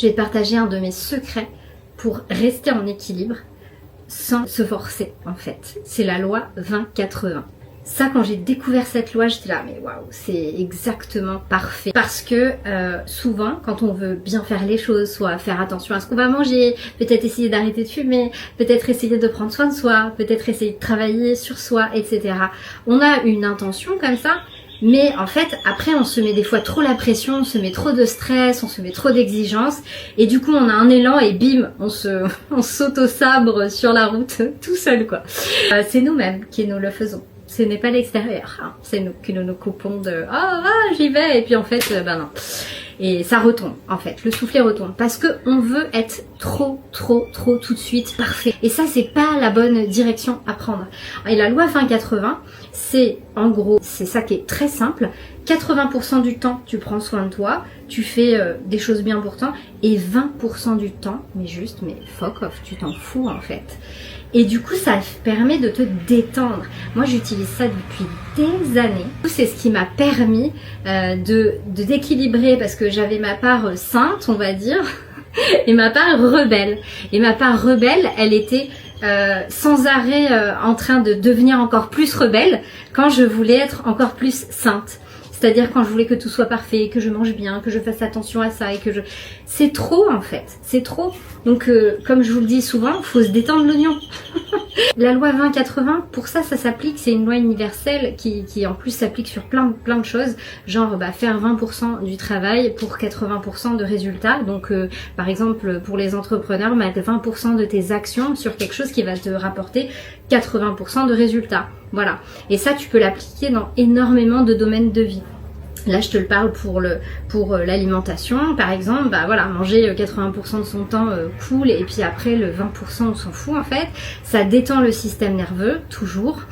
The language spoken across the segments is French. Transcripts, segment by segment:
je vais te partager un de mes secrets pour rester en équilibre sans se forcer en fait. C'est la loi 20-80. Ça, quand j'ai découvert cette loi, j'étais là, mais waouh, c'est exactement parfait. Parce que souvent, quand on veut bien faire les choses, soit faire attention à ce qu'on va manger, peut-être essayer d'arrêter de fumer, peut-être essayer de prendre soin de soi, peut-être essayer de travailler sur soi, etc. On a une intention comme ça, mais en fait, après, on se met des fois trop la pression, on se met trop de stress, on se met trop d'exigences, et du coup, on a un élan et bim, on s'auto-sabre sur la route tout seul, quoi. C'est nous-mêmes qui nous le faisons. Ce n'est pas l'extérieur, hein. C'est nous qui nous coupons de « Ah, j'y vais !» et puis en fait, ben non. Et ça retombe, en fait, le soufflet retombe. Parce qu'on veut être trop tout de suite parfait. Et ça, c'est pas la bonne direction à prendre. Et la loi 20-80, c'est en gros, c'est ça qui est très simple. 80% du temps, tu prends soin de toi, tu fais des choses bien pour toi, et 20% du temps, mais fuck off, tu t'en fous en fait. Et du coup, ça permet de te détendre. Moi, j'utilise ça depuis des années. C'est ce qui m'a permis de d'équilibrer, parce que j'avais ma part sainte, on va dire, et ma part rebelle. Et ma part rebelle, elle était sans arrêt en train de devenir encore plus rebelle quand je voulais être encore plus sainte. C'est-à-dire quand je voulais que tout soit parfait, que je mange bien, que je fasse attention à ça et que je... C'est trop en fait, c'est trop. Donc comme je vous le dis souvent, il faut se détendre l'oignon. La loi 20-80, pour ça s'applique, c'est une loi universelle qui en plus s'applique sur plein de choses. Genre faire 20% du travail pour 80% de résultats. Donc par exemple pour les entrepreneurs, mettre 20% de tes actions sur quelque chose qui va te rapporter 80% de résultats. Voilà. Et ça, tu peux l'appliquer dans énormément de domaines de vie. Là, je te le parle pour l'alimentation, par exemple, bah voilà, manger 80% de son temps cool, et puis après le 20% on s'en fout en fait. Ça détend le système nerveux, toujours,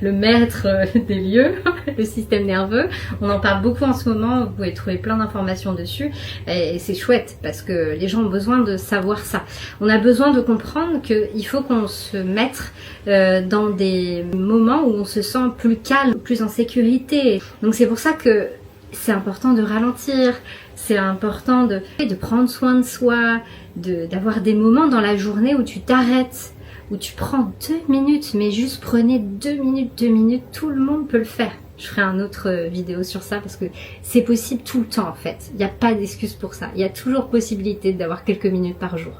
le maître des lieux, le système nerveux. On en parle beaucoup en ce moment, vous pouvez trouver plein d'informations dessus, et c'est chouette parce que les gens ont besoin de savoir ça. On a besoin de comprendre qu'il faut qu'on se mette dans des moments où on se sent plus calme, plus en sécurité. Donc c'est pour ça que c'est important de ralentir, c'est important de prendre soin de soi, d'avoir des moments dans la journée où tu t'arrêtes, où tu prends 2 minutes, mais juste prenez 2 minutes, tout le monde peut le faire. Je ferai une autre vidéo sur ça parce que c'est possible tout le temps en fait. Il n'y a pas d'excuse pour ça. Il y a toujours possibilité d'avoir quelques minutes par jour.